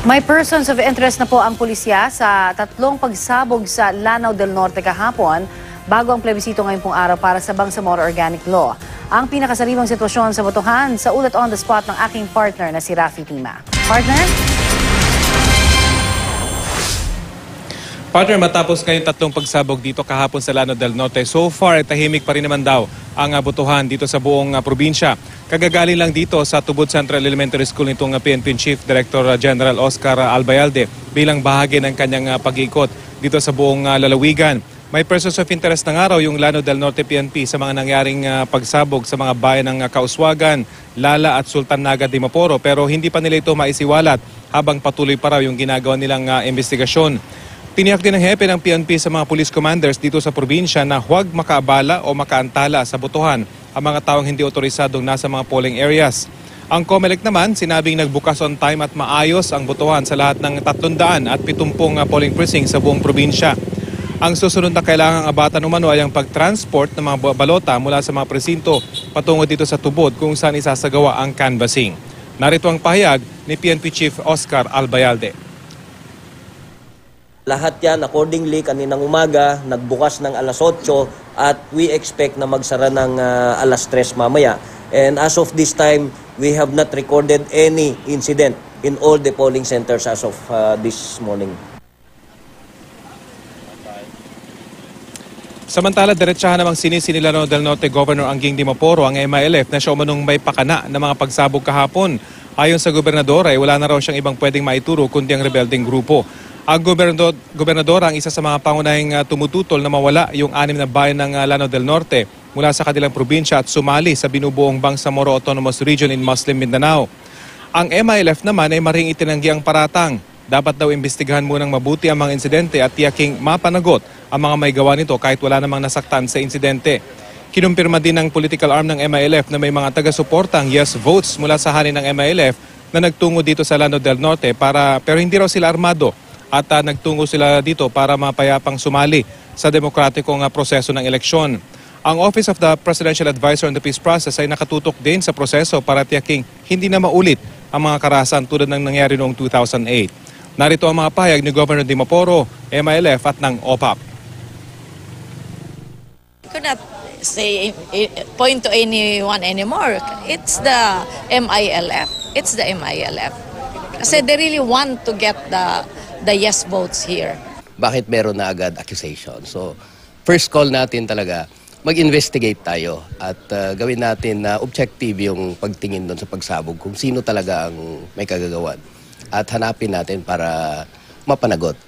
May persons of interest na po ang pulisya sa tatlong pagsabog sa Lanao del Norte kahapon bago ang plebisito ngayong pong araw para sa Bangsamoro Organic Law. Ang pinakasariwang sitwasyon sa botohan sa ulat on the spot ng aking partner na si Rafi Tima. Partner? Partner, matapos ngayong tatlong pagsabog dito kahapon sa Lanao del Norte, so far tahimik pa rin naman daw ang botohan dito sa buong probinsya. Kagagaling lang dito sa Tubod Central Elementary School nitong PNP Chief Director General Oscar Albayalde bilang bahagi ng kanyang pag-ikot dito sa buong lalawigan. May persons of interest na nga raw yung Lanao del Norte PNP sa mga nangyaring pagsabog sa mga bayan ng Kauswagan, Lala at Sultan Naga de Maporo, pero hindi pa nila ito maisiwalat habang patuloy pa raw yung ginagawa nilang investigasyon. Tiniyak din ng hepe ng PNP sa mga police commanders dito sa probinsya na huwag makaabala o makaantala sa botohan ang mga taong hindi otorisadong nasa mga polling areas. Ang COMELEC naman sinabing nagbukas on time at maayos ang botohan sa lahat ng 370 polling precincts sa buong probinsya. Ang susunod na kailangang abatan umano ay ang pagtransport ng mga balota mula sa mga presinto patungo dito sa Tubod kung saan isasagawa ang canvassing. Narito ang pahayag ni PNP Chief Oscar Albayalde. Lahat yan, accordingly, kaninang umaga, nagbukas ng alas 8 at we expect na magsara ng alas 3 mamaya. And as of this time, we have not recorded any incident in all the polling centers as of this morning. Samantala, diretsahan namang sinisi ni Lanao del Norte Governor Anguing de Maporo ang MILF na siya umanong may pakana ng mga pagsabog kahapon. Ayon sa gobernador ay wala na raw siyang ibang pwedeng maituro kundi ang rebelding grupo. Ang gobernador ang isa sa mga pangunahing tumututol na mawala yung 6 na bayan ng Lanao del Norte mula sa kanilang probinsya at sumali sa binubuong Bangsamoro Autonomous Region in Muslim Mindanao. Ang MILF naman ay maring itinanggi ang paratang. Dapat daw imbestigahan munang mabuti ang mga insidente at tiyaking mapanagot ang mga may gawa nito kahit wala namang nasaktan sa insidente. Kinumpirma din ng political arm ng MILF na may mga taga-suportang yes votes mula sa hari ng MILF na nagtungo dito sa Lanao del Norte pero hindi raw sila armado. At nagtungo sila dito para mapayapang sumali sa demokratikong proseso ng eleksyon. Ang Office of the Presidential Advisor on the Peace Process ay nakatutok din sa proseso para tiyaking hindi na maulit ang mga karahasan tulad ng nangyari noong 2008. Narito ang mga pahayag ni Governor de Maporo, MILF at ng OPAP. I could not say point to anyone anymore. It's the MILF. It's the MILF. Kasi they really want to get the yes votes here. Bakit meron na agad accusation? So, first call natin talaga, mag-investigate tayo at gawin natin na objective yung pagtingin doon sa pagsabog kung sino talaga ang may kagagawan. At hanapin natin para mapanagot.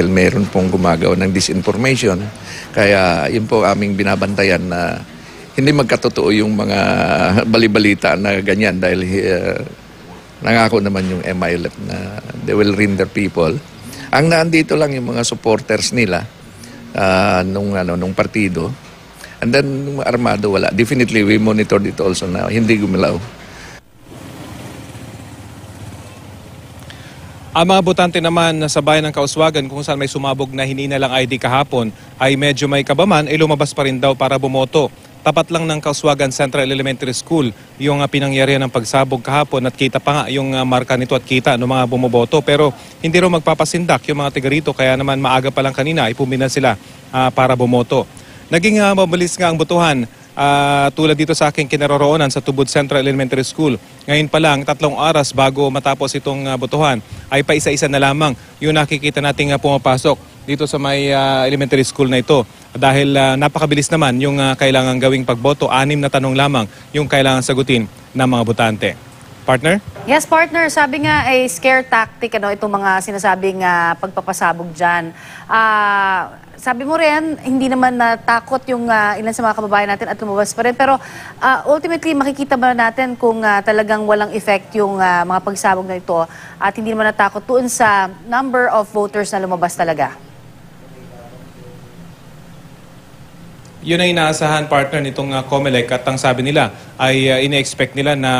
Meron pong gumagawa ng disinformation, kaya yun po aming binabantayan na hindi magkatotoo yung mga balibalita na ganyan dahil nangako naman yung MILF na they will render people. Ang naandito lang yung mga supporters nila nung partido. And then nung armado wala. Definitely we monitored it also na hindi gumalaw. Ang mga botante naman sa bayan ng Kauswagan kung saan may sumabog na hinina lang ID kahapon ay medyo may kabaman ay lumabas pa rin daw para bumoto. Tapat lang ng Kauswagan Central Elementary School yung pinangyarihan ng pagsabog kahapon at kita pa nga yung marka nito at kita ng mga bumoboto. Pero hindi raw magpapasindak yung mga tiga rito kaya naman maaga pa lang kanina ay pumina sila para bumoto. Naging mabilis nga ang botohan tulad dito sa aking kinaroroonan sa Tubod Central Elementary School. Ngayon pa lang 3 oras bago matapos itong botohan ay paisa-isa na lamang yung nakikita nating pumapasok dito sa may elementary school na ito. Dahil napakabilis naman yung kailangan gawing pagboto, 6 na tanong lamang yung kailangan sagutin ng mga botante. Partner? Yes, partner. Sabi nga ay scare tactic itong mga sinasabing pagpapasabog dyan. Sabi mo rin, hindi naman natakot yung ilan sa mga kababayan natin at lumabas pa rin. Pero ultimately, makikita ba natin kung talagang walang effect yung mga pagsabog na ito at hindi naman natakot doon sa number of voters na lumabas talaga? Yun ay inaasahan, partner, nitong COMELEC at ang sabi nila ay ine-expect nila na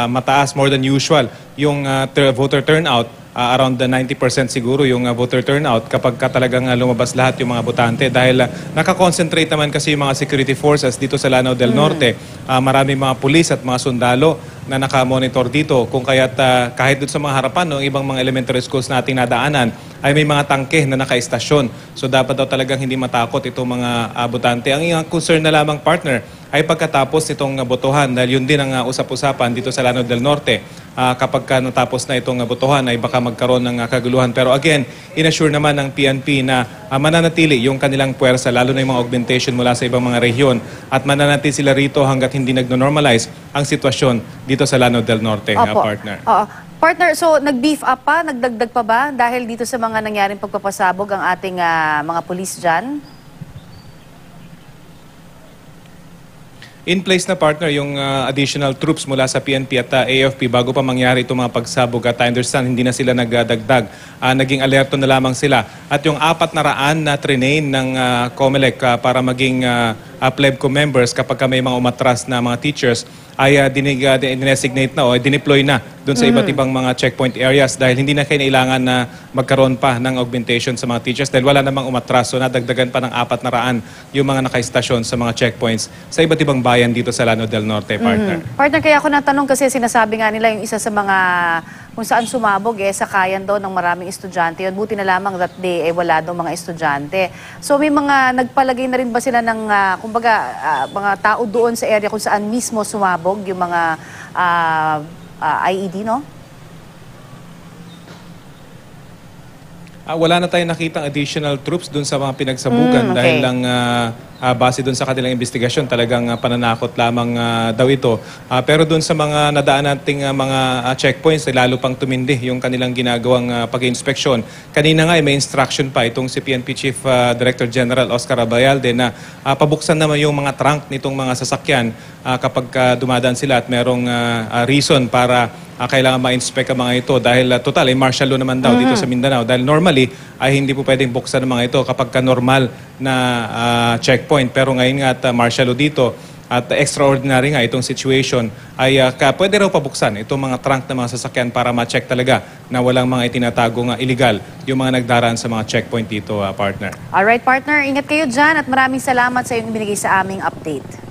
mataas, more than usual, yung voter turnout. Around the 90% siguro yung voter turnout kapag talagang lumabas lahat yung mga botante dahil nakakonsentrate naman kasi yung mga security forces dito sa Lanao del Norte. Maraming mga pulis at mga sundalo na nakamonitor dito. Kung kaya't kahit doon sa mga harapan, no, ibang mga elementary schools nating nadaanan, ay may mga tangke na nakaistasyon. So dapat daw talagang hindi matakot itong mga botante. Ang iyong concern na lamang, partner, ay pagkatapos nitong botohan, dahil yun din ang usap-usapan dito sa Lanao del Norte. Kapag natapos na itong botohan ay baka magkaroon ng kaguluhan. Pero again, inassure naman ng PNP na mananatili yung kanilang puwersa, lalo na yung mga augmentation mula sa ibang mga rehiyon, at mananatili sila rito hanggat hindi nagno-normalize ang sitwasyon dito sa Lanao del Norte, partner. Oo. Partner, so nag-beef up pa, nagdagdag pa ba dahil dito sa mga nangyaring pagpapasabog ang ating mga pulis dyan? In place na, partner, yung additional troops mula sa PNP at AFP bago pa mangyari itong mga pagsabog. At I understand, hindi na sila nagdagdag. Naging alerto na lamang sila. At yung 400 na train ng COMELEC para maging PLEBCO members kapag may mga umatras na mga teachers, ay dinesignate na o dineploy na doon sa iba't ibang mga checkpoint areas dahil hindi na kailangan na magkaroon pa ng augmentation sa mga teachers dahil wala namang umatras. So nadagdagan pa ng 400 yung mga nakaistasyon sa mga checkpoints sa iba't ibang bayan dito sa Lanao del Norte, partner. Partner, kaya ako natanong kasi sinasabi nga nila yung isa sa mga kung saan sumabog sa kayan daw ng maraming estudyante. Yun, buti na lamang that day wala daw mga estudyante. So may mga nagpalagay na rin ba sila ng kumbaga mga tao doon sa area kung saan mismo sumabog yung mga IED, no? Wala na tayong nakitang additional troops doon sa mga pinagsabugan dahil lang base doon sa kanilang investigasyon talagang pananakot lamang daw ito. Pero doon sa mga nadaan nating mga checkpoints, lalo pang tumindi yung kanilang ginagawang pag-inspeksyon. Kanina nga may instruction pa itong si PNP Chief Director General Oscar Abayalde na pabuksan naman yung mga trunk nitong mga sasakyan kapag dumadaan sila at merong reason para kailangan ma-inspect ang mga ito dahil total ay martial law naman daw dito sa Mindanao dahil normally ay hindi po pwedeng buksan ang mga ito kapag normal na checkpoint, pero ngayon nga at martial law dito at extraordinary nga itong situation ay pwede raw pabuksan itong mga trunk na mga sasakyan para ma-check talaga na walang mga itinatagong illegal yung mga nagdaraan sa mga checkpoint dito, partner. Alright, partner, ingat kayo dyan at maraming salamat sa iyong binigay sa aming update.